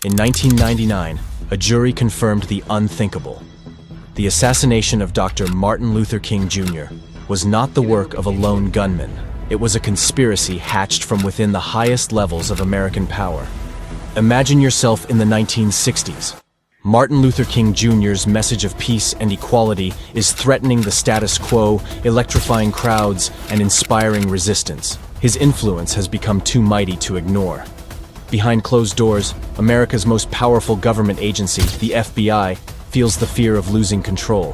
In 1999, a jury confirmed the unthinkable. The assassination of Dr. Martin Luther King Jr. was not the work of a lone gunman. It was a conspiracy hatched from within the highest levels of American power. Imagine yourself in the 1960s. Martin Luther King Jr.'s message of peace and equality is threatening the status quo, electrifying crowds, and inspiring resistance. His influence has become too mighty to ignore. Behind closed doors, America's most powerful government agency, the FBI, feels the fear of losing control.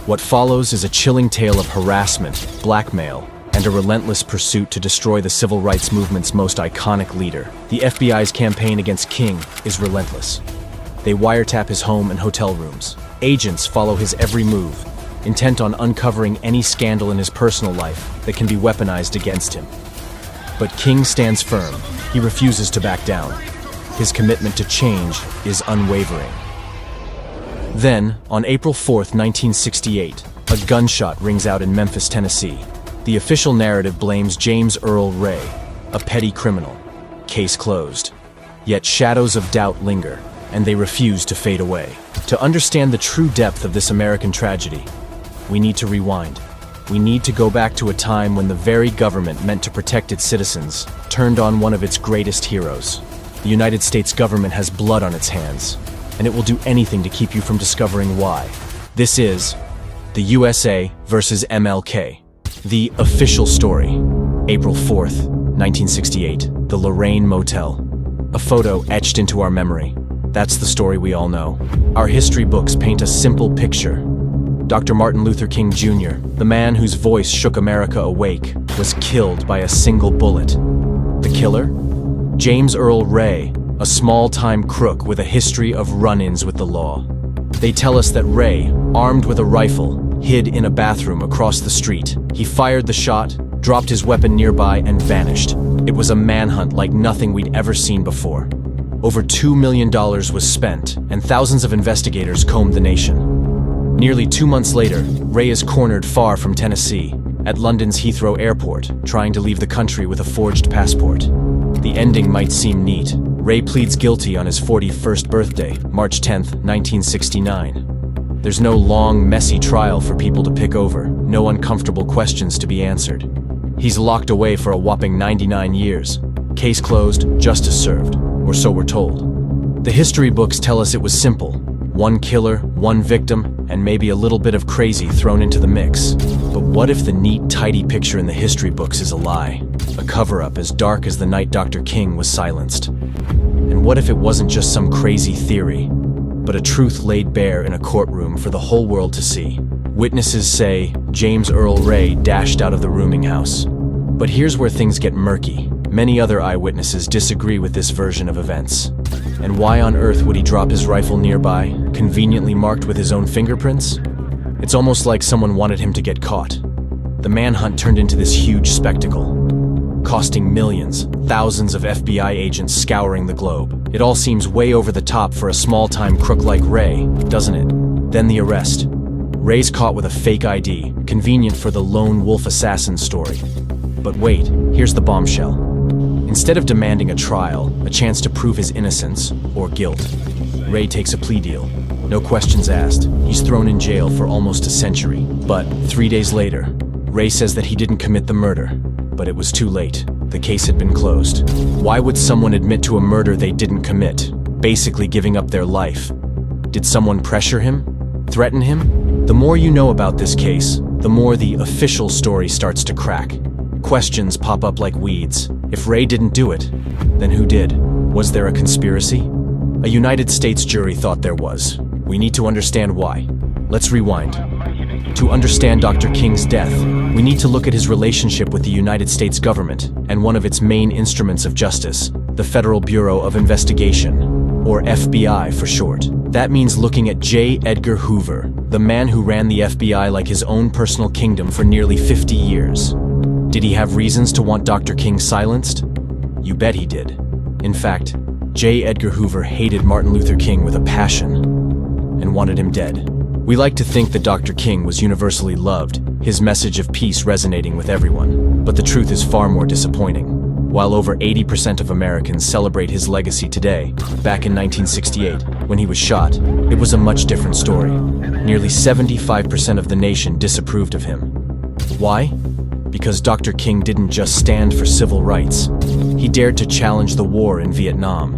What follows is a chilling tale of harassment, blackmail, and a relentless pursuit to destroy the civil rights movement's most iconic leader. The FBI's campaign against King is relentless. They wiretap his home and hotel rooms. Agents follow his every move, intent on uncovering any scandal in his personal life that can be weaponized against him. But King stands firm. He refuses to back down. His commitment to change is unwavering. Then, on April 4th, 1968, a gunshot rings out in Memphis, Tennessee. The official narrative blames James Earl Ray, a petty criminal. Case closed. Yet shadows of doubt linger, and they refuse to fade away. To understand the true depth of this American tragedy, we need to rewind. We need to go back to a time when the very government meant to protect its citizens turned on one of its greatest heroes. The United States government has blood on its hands, and it will do anything to keep you from discovering why. This is the USA versus MLK. The official story. April 4th, 1968, the Lorraine Motel. A photo etched into our memory. That's the story we all know. Our history books paint a simple picture. Dr. Martin Luther King Jr., the man whose voice shook America awake, was killed by a single bullet. The killer? James Earl Ray, a small-time crook with a history of run-ins with the law. They tell us that Ray, armed with a rifle, hid in a bathroom across the street. He fired the shot, dropped his weapon nearby, and vanished. It was a manhunt like nothing we'd ever seen before. Over $2 million was spent, and thousands of investigators combed the nation. Nearly 2 months later, Ray is cornered far from Tennessee, at London's Heathrow Airport, trying to leave the country with a forged passport. The ending might seem neat. Ray pleads guilty on his 41st birthday, March 10th, 1969. There's no long, messy trial for people to pick over, no uncomfortable questions to be answered. He's locked away for a whopping 99 years. Case closed, justice served, or so we're told. The history books tell us it was simple. One killer, one victim, and maybe a little bit of crazy thrown into the mix. But what if the neat, tidy picture in the history books is a lie? A cover-up as dark as the night Dr. King was silenced? And what if it wasn't just some crazy theory, but a truth laid bare in a courtroom for the whole world to see? Witnesses say James Earl Ray dashed out of the rooming house. But here's where things get murky. Many other eyewitnesses disagree with this version of events. And why on earth would he drop his rifle nearby, conveniently marked with his own fingerprints? It's almost like someone wanted him to get caught. The manhunt turned into this huge spectacle, costing millions, thousands of FBI agents scouring the globe. It all seems way over the top for a small-time crook like Ray, doesn't it? Then the arrest. Ray's caught with a fake ID, convenient for the lone wolf assassin story. But wait, here's the bombshell. Instead of demanding a trial, a chance to prove his innocence or guilt, Ray takes a plea deal. No questions asked. He's thrown in jail for almost a century. But 3 days later, Ray says that he didn't commit the murder. But it was too late. The case had been closed. Why would someone admit to a murder they didn't commit, basically giving up their life? Did someone pressure him? Threaten him? The more you know about this case, the more the official story starts to crack. Questions pop up like weeds. If Ray didn't do it, then who did? Was there a conspiracy? A United States jury thought there was. We need to understand why. Let's rewind. To understand Dr. King's death, we need to look at his relationship with the United States government and one of its main instruments of justice, the Federal Bureau of Investigation, or FBI for short. That means looking at J. Edgar Hoover, the man who ran the FBI like his own personal kingdom for nearly 50 years. Did he have reasons to want Dr. King silenced? You bet he did. In fact, J. Edgar Hoover hated Martin Luther King with a passion and wanted him dead. We like to think that Dr. King was universally loved, his message of peace resonating with everyone. But the truth is far more disappointing. While over 80% of Americans celebrate his legacy today, back in 1968, when he was shot, it was a much different story. Nearly 75% of the nation disapproved of him. Why? Because Dr. King didn't just stand for civil rights. He dared to challenge the war in Vietnam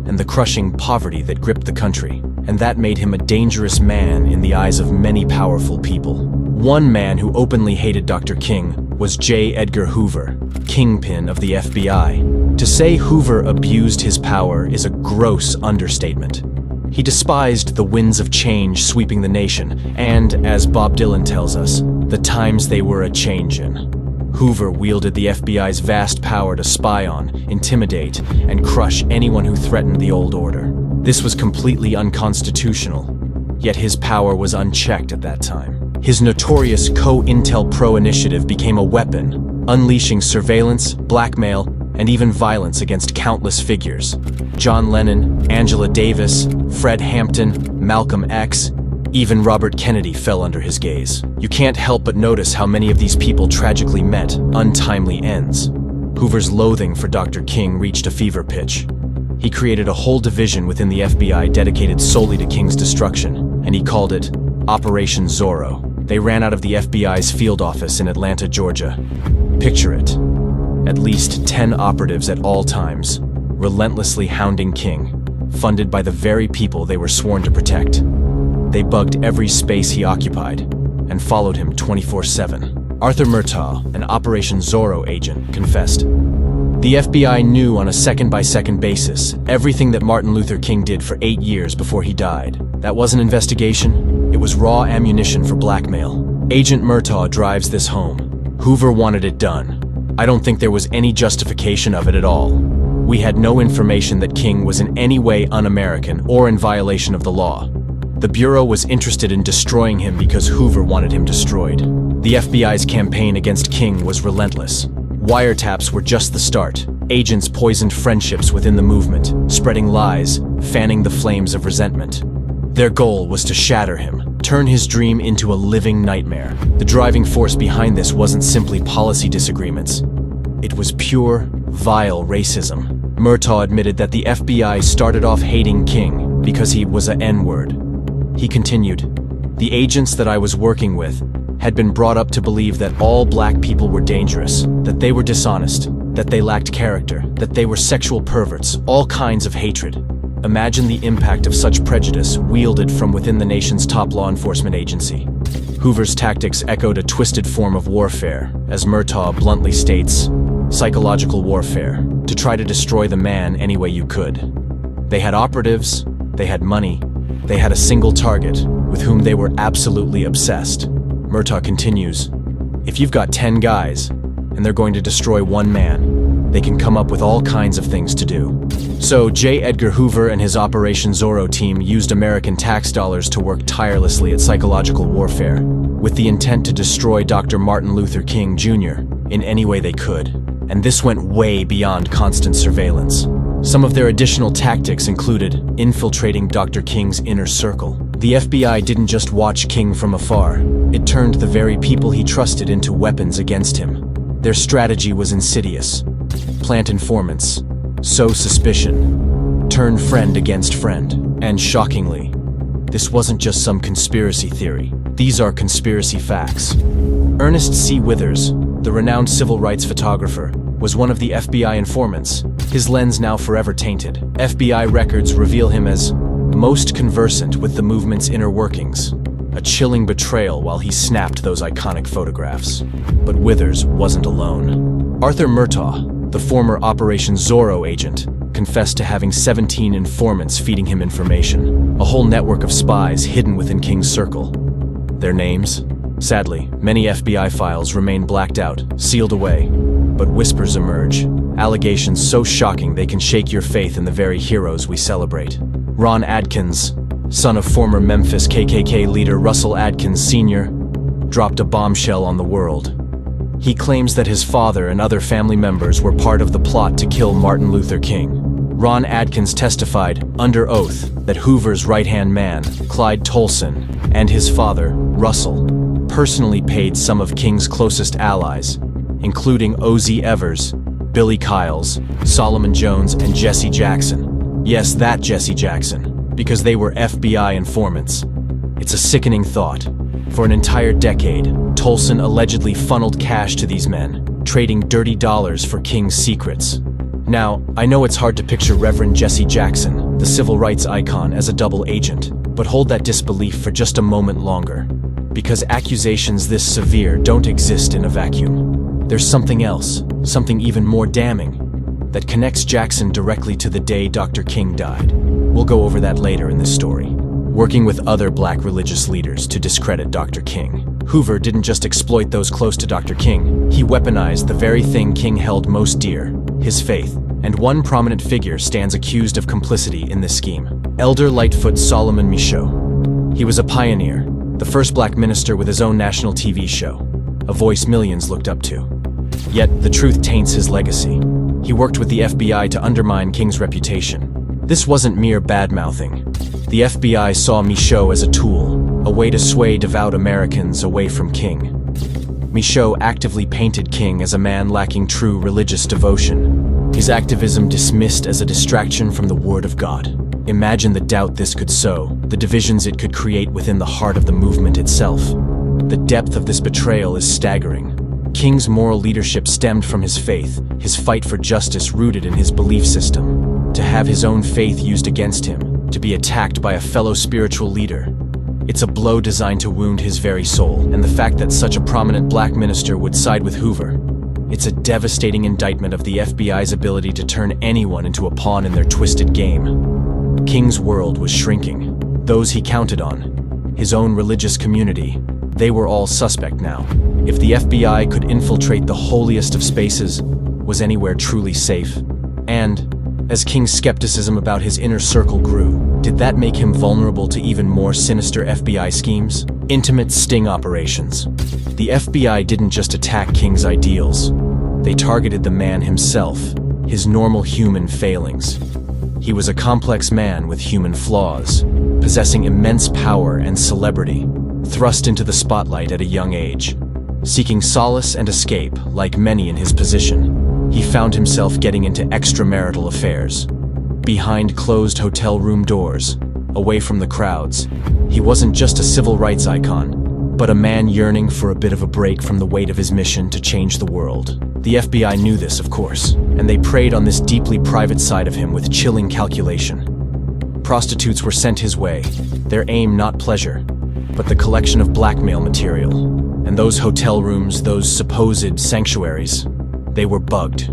and the crushing poverty that gripped the country, and that made him a dangerous man in the eyes of many powerful people. One man who openly hated Dr. King was J. Edgar Hoover, kingpin of the FBI. To say Hoover abused his power is a gross understatement. He despised the winds of change sweeping the nation, and, as Bob Dylan tells us, the times they were a-changin'. Hoover wielded the FBI's vast power to spy on, intimidate, and crush anyone who threatened the old order. This was completely unconstitutional, yet his power was unchecked at that time. His notorious COINTELPRO initiative became a weapon, unleashing surveillance, blackmail, and even violence against countless figures. John Lennon, Angela Davis, Fred Hampton, Malcolm X, even Robert Kennedy fell under his gaze. You can't help but notice how many of these people tragically met untimely ends. Hoover's loathing for Dr. King reached a fever pitch. He created a whole division within the FBI dedicated solely to King's destruction, and he called it Operation Zorro. They ran out of the FBI's field office in Atlanta, Georgia. Picture it. At least 10 operatives at all times, relentlessly hounding King, funded by the very people they were sworn to protect. They bugged every space he occupied and followed him 24/7. Arthur Murtaugh, an Operation Zorro agent, confessed. The FBI knew on a second-by-second basis everything that Martin Luther King did for 8 years before he died. That wasn't investigation, it was raw ammunition for blackmail. Agent Murtaugh drives this home. Hoover wanted it done. I don't think there was any justification of it at all. We had no information that King was in any way un-American or in violation of the law. The Bureau was interested in destroying him because Hoover wanted him destroyed. The FBI's campaign against King was relentless. Wiretaps were just the start. Agents poisoned friendships within the movement, spreading lies, fanning the flames of resentment. Their goal was to shatter him, turn his dream into a living nightmare. The driving force behind this wasn't simply policy disagreements. It was pure, vile racism. Murtaugh admitted that the FBI started off hating King because he was a N-word. He continued, "The agents that I was working with had been brought up to believe that all black people were dangerous, that they were dishonest, that they lacked character, that they were sexual perverts, all kinds of hatred." Imagine the impact of such prejudice wielded from within the nation's top law enforcement agency. Hoover's tactics echoed a twisted form of warfare, as Murtaugh bluntly states, psychological warfare, to try to destroy the man any way you could. They had operatives, they had money, they had a single target with whom they were absolutely obsessed. Murtaugh continues, "If you've got 10 guys and they're going to destroy one man, they can come up with all kinds of things to do." So J. Edgar Hoover and his Operation Zorro team used American tax dollars to work tirelessly at psychological warfare, with the intent to destroy Dr. Martin Luther King Jr. in any way they could. And this went way beyond constant surveillance. Some of their additional tactics included infiltrating Dr. King's inner circle. The FBI didn't just watch King from afar. It turned the very people he trusted into weapons against him. Their strategy was insidious. Plant informants, sow suspicion, turn friend against friend. And shockingly, this wasn't just some conspiracy theory. These are conspiracy facts. Ernest C. Withers, the renowned civil rights photographer, was one of the FBI informants, his lens now forever tainted. FBI records reveal him as most conversant with the movement's inner workings, a chilling betrayal while he snapped those iconic photographs. But Withers wasn't alone. Arthur Murtaugh, the former Operation Zorro agent, confessed to having 17 informants feeding him information, a whole network of spies hidden within King's circle. Their names? Sadly, many FBI files remain blacked out, sealed away, but whispers emerge, allegations so shocking they can shake your faith in the very heroes we celebrate. Ron Adkins, son of former Memphis KKK leader Russell Adkins Sr., dropped a bombshell on the world. He claims that his father and other family members were part of the plot to kill Martin Luther King. Ron Adkins testified, under oath, that Hoover's right-hand man, Clyde Tolson, and his father, Russell, personally paid some of King's closest allies, including O.Z. Evers, Billy Kyles, Solomon Jones, and Jesse Jackson. Yes, that Jesse Jackson, because they were FBI informants. It's a sickening thought. For an entire decade, Tolson allegedly funneled cash to these men, trading dirty dollars for King's secrets. Now, I know it's hard to picture Reverend Jesse Jackson, the civil rights icon, as a double agent, but hold that disbelief for just a moment longer. Because accusations this severe don't exist in a vacuum. There's something else, something even more damning, that connects Jackson directly to the day Dr. King died. We'll go over that later in this story. Working with other black religious leaders to discredit Dr. King, Hoover didn't just exploit those close to Dr. King, he weaponized the very thing King held most dear, his faith. And one prominent figure stands accused of complicity in this scheme. Elder Lightfoot Solomon Michaud. He was a pioneer, the first black minister with his own national TV show, a voice millions looked up to. Yet, the truth taints his legacy. He worked with the FBI to undermine King's reputation. This wasn't mere bad-mouthing. The FBI saw Michaud as a tool, a way to sway devout Americans away from King. Michaud actively painted King as a man lacking true religious devotion, his activism dismissed as a distraction from the Word of God. Imagine the doubt this could sow, the divisions it could create within the heart of the movement itself. The depth of this betrayal is staggering. King's moral leadership stemmed from his faith, his fight for justice rooted in his belief system. To have his own faith used against him, to be attacked by a fellow spiritual leader, it's a blow designed to wound his very soul, and the fact that such a prominent black minister would side with Hoover, it's a devastating indictment of the FBI's ability to turn anyone into a pawn in their twisted game. King's world was shrinking. Those he counted on, his own religious community, they were all suspect now. If the FBI could infiltrate the holiest of spaces, was anywhere truly safe? And, as King's skepticism about his inner circle grew, did that make him vulnerable to even more sinister FBI schemes? Intimate sting operations. The FBI didn't just attack King's ideals. They targeted the man himself, his normal human failings. He was a complex man with human flaws, possessing immense power and celebrity, thrust into the spotlight at a young age. Seeking solace and escape, like many in his position, he found himself getting into extramarital affairs. Behind closed hotel room doors, away from the crowds, he wasn't just a civil rights icon, but a man yearning for a bit of a break from the weight of his mission to change the world. The FBI knew this, of course, and they preyed on this deeply private side of him with chilling calculation. Prostitutes were sent his way, their aim not pleasure, but the collection of blackmail material. And those hotel rooms, those supposed sanctuaries, they were bugged.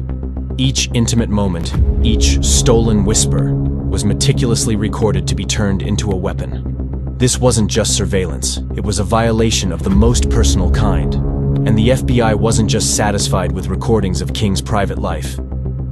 Each intimate moment, each stolen whisper, was meticulously recorded to be turned into a weapon. This wasn't just surveillance, it was a violation of the most personal kind. And the FBI wasn't just satisfied with recordings of King's private life.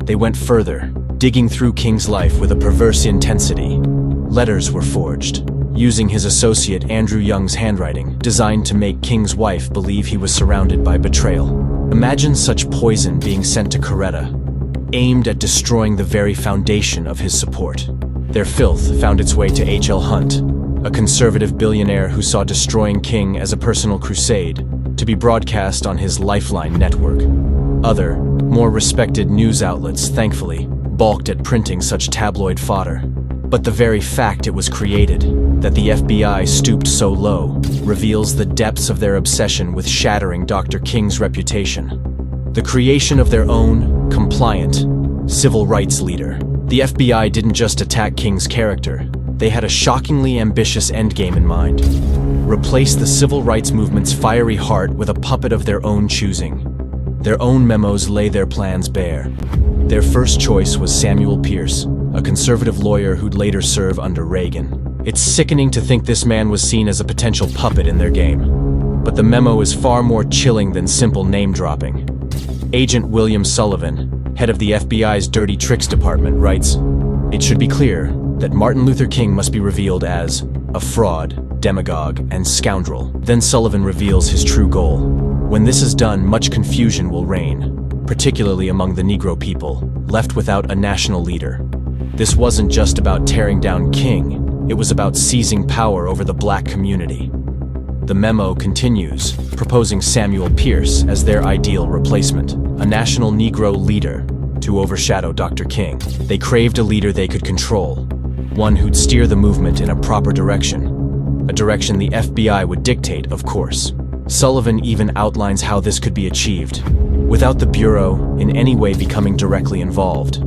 They went further, digging through King's life with a perverse intensity. Letters were forged, using his associate Andrew Young's handwriting, designed to make King's wife believe he was surrounded by betrayal. Imagine such poison being sent to Coretta, aimed at destroying the very foundation of his support. Their filth found its way to H.L. Hunt, a conservative billionaire who saw destroying King as a personal crusade, to be broadcast on his Lifeline network. Other, more respected news outlets, thankfully, balked at printing such tabloid fodder. But the very fact it was created, that the FBI stooped so low, reveals the depths of their obsession with shattering Dr. King's reputation. The creation of their own, compliant, civil rights leader. The FBI didn't just attack King's character, they had a shockingly ambitious endgame in mind. Replace the civil rights movement's fiery heart with a puppet of their own choosing. Their own memos lay their plans bare. Their first choice was Samuel Pierce, a conservative lawyer who'd later serve under Reagan. It's sickening to think this man was seen as a potential puppet in their game. But the memo is far more chilling than simple name-dropping. Agent William Sullivan, head of the FBI's Dirty Tricks Department, writes, "It should be clear that Martin Luther King must be revealed as a fraud, demagogue, and scoundrel." Then Sullivan reveals his true goal. When this is done, much confusion will reign, particularly among the Negro people, left without a national leader. This wasn't just about tearing down King, it was about seizing power over the black community. The memo continues, proposing Samuel Pierce as their ideal replacement, a national Negro leader, to overshadow Dr. King. They craved a leader they could control, one who'd steer the movement in a proper direction, a direction the FBI would dictate, of course. Sullivan even outlines how this could be achieved, without the Bureau in any way becoming directly involved.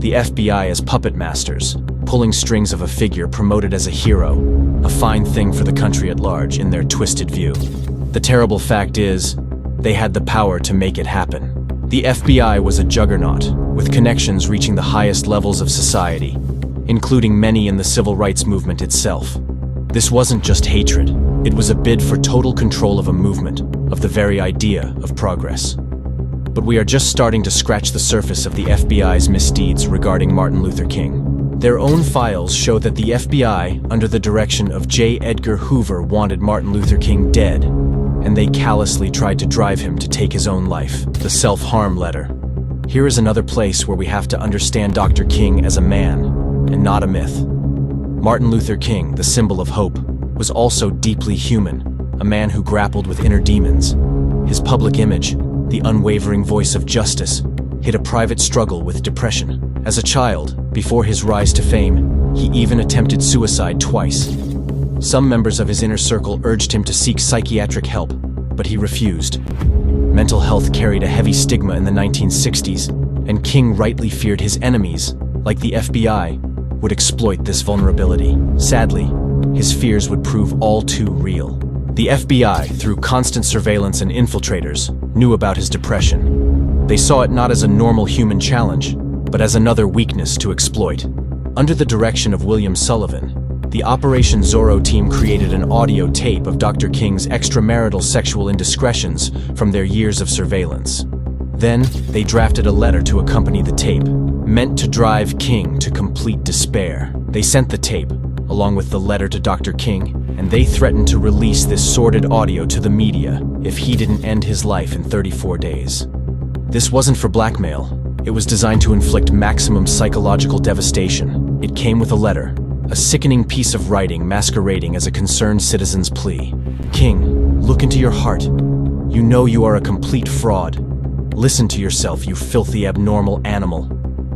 The FBI as puppet masters, pulling strings of a figure promoted as a hero, a fine thing for the country at large in their twisted view. The terrible fact is, they had the power to make it happen. The FBI was a juggernaut, with connections reaching the highest levels of society, including many in the civil rights movement itself. This wasn't just hatred, it was a bid for total control of a movement, of the very idea of progress. But we are just starting to scratch the surface of the FBI's misdeeds regarding Martin Luther King. Their own files show that the FBI, under the direction of J. Edgar Hoover, wanted Martin Luther King dead, and they callously tried to drive him to take his own life. The self-harm letter. Here is another place where we have to understand Dr. King as a man, and not a myth. Martin Luther King, the symbol of hope, was also deeply human, a man who grappled with inner demons. His public image, the unwavering voice of justice, hid a private struggle with depression. As a child, before his rise to fame, he even attempted suicide twice. Some members of his inner circle urged him to seek psychiatric help, but he refused. Mental health carried a heavy stigma in the 1960s, and King rightly feared his enemies, like the FBI, would exploit this vulnerability. Sadly, his fears would prove all too real. The FBI, through constant surveillance and infiltrators, knew about his depression. They saw it not as a normal human challenge, but as another weakness to exploit. Under the direction of William Sullivan, the Operation Zorro team created an audio tape of Dr. King's extramarital sexual indiscretions from their years of surveillance. Then, they drafted a letter to accompany the tape, meant to drive King to complete despair. They sent the tape, along with the letter to Dr. King, and they threatened to release this sordid audio to the media if he didn't end his life in 34 days. This wasn't for blackmail. It was designed to inflict maximum psychological devastation. It came with a letter, a sickening piece of writing masquerading as a concerned citizen's plea. King, look into your heart. You know you are a complete fraud. Listen to yourself, you filthy abnormal animal.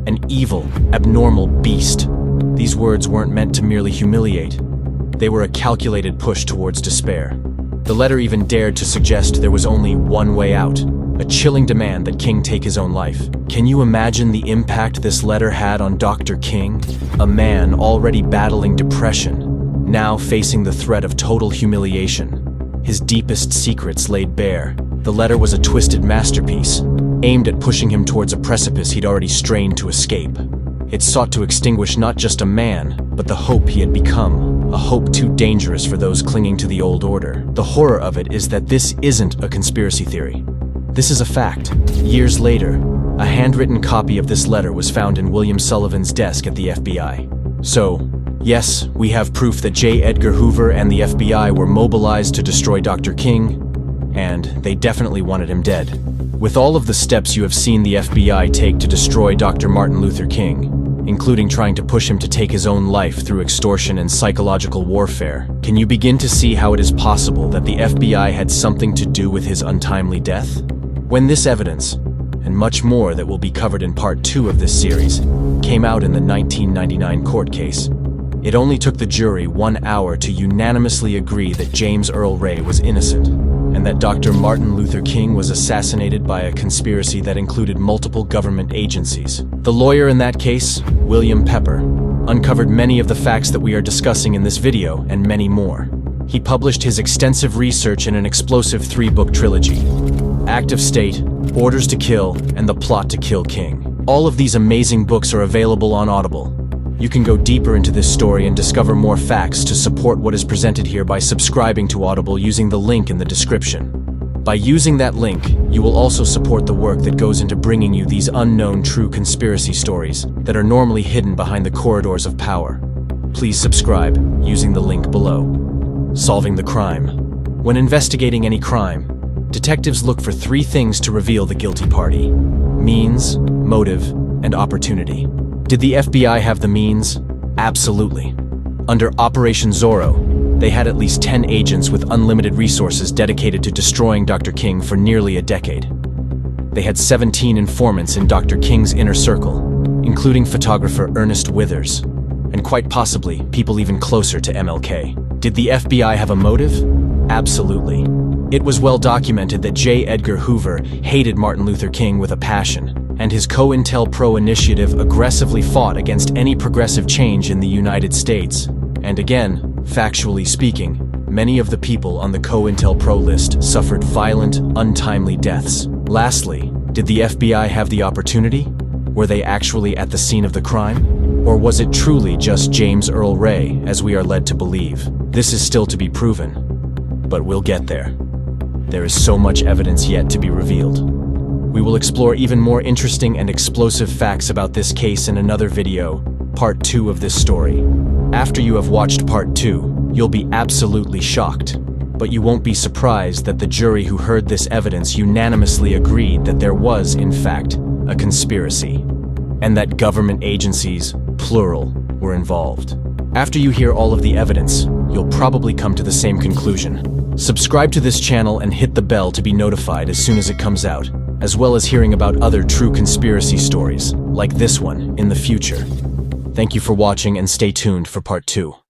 An evil, abnormal beast. These words weren't meant to merely humiliate. They were a calculated push towards despair. The letter even dared to suggest there was only one way out, a chilling demand that King take his own life. Can you imagine the impact this letter had on Dr. King? A man already battling depression, now facing the threat of total humiliation. His deepest secrets laid bare. The letter was a twisted masterpiece, aimed at pushing him towards a precipice he'd already strained to escape. It sought to extinguish not just a man, but the hope he had become, a hope too dangerous for those clinging to the old order. The horror of it is that this isn't a conspiracy theory. This is a fact. Years later, a handwritten copy of this letter was found in William Sullivan's desk at the FBI. So, yes, we have proof that J. Edgar Hoover and the FBI were mobilized to destroy Dr. King, and they definitely wanted him dead. With all of the steps you have seen the FBI take to destroy Dr. Martin Luther King, including trying to push him to take his own life through extortion and psychological warfare, can you begin to see how it is possible that the FBI had something to do with his untimely death? When this evidence, and much more that will be covered in part 2 of this series, came out in the 1999 court case, it only took the jury 1 hour to unanimously agree that James Earl Ray was innocent, and that Dr. Martin Luther King was assassinated by a conspiracy that included multiple government agencies. The lawyer in that case, William Pepper, uncovered many of the facts that we are discussing in this video and many more. He published his extensive research in an explosive 3-book trilogy: Act of State, Orders to Kill, and The Plot to Kill King. All of these amazing books are available on Audible. You can go deeper into this story and discover more facts to support what is presented here by subscribing to Audible using the link in the description. By using that link, you will also support the work that goes into bringing you these unknown true conspiracy stories that are normally hidden behind the corridors of power. Please subscribe using the link below. Solving the crime. When investigating any crime, detectives look for 3 things to reveal the guilty party: means, motive, and opportunity. Did the FBI have the means? Absolutely. Under Operation Zorro, they had at least 10 agents with unlimited resources dedicated to destroying Dr. King for nearly a decade. They had 17 informants in Dr. King's inner circle, including photographer Ernest Withers, and quite possibly people even closer to MLK. Did the FBI have a motive? Absolutely. It was well documented that J. Edgar Hoover hated Martin Luther King with a passion, and his COINTELPRO initiative aggressively fought against any progressive change in the United States. And again, factually speaking, many of the people on the COINTELPRO list suffered violent, untimely deaths. Lastly, did the FBI have the opportunity? Were they actually at the scene of the crime? Or was it truly just James Earl Ray, as we are led to believe? This is still to be proven, but we'll get there. There is so much evidence yet to be revealed. We will explore even more interesting and explosive facts about this case in another video, part 2 of this story. After you have watched part 2, you'll be absolutely shocked. But you won't be surprised that the jury who heard this evidence unanimously agreed that there was, in fact, a conspiracy, and that government agencies, plural, were involved. After you hear all of the evidence, you'll probably come to the same conclusion. Subscribe to this channel and hit the bell to be notified as soon as it comes out, as well as hearing about other true conspiracy stories, like this one, in the future. Thank you for watching and stay tuned for part 2.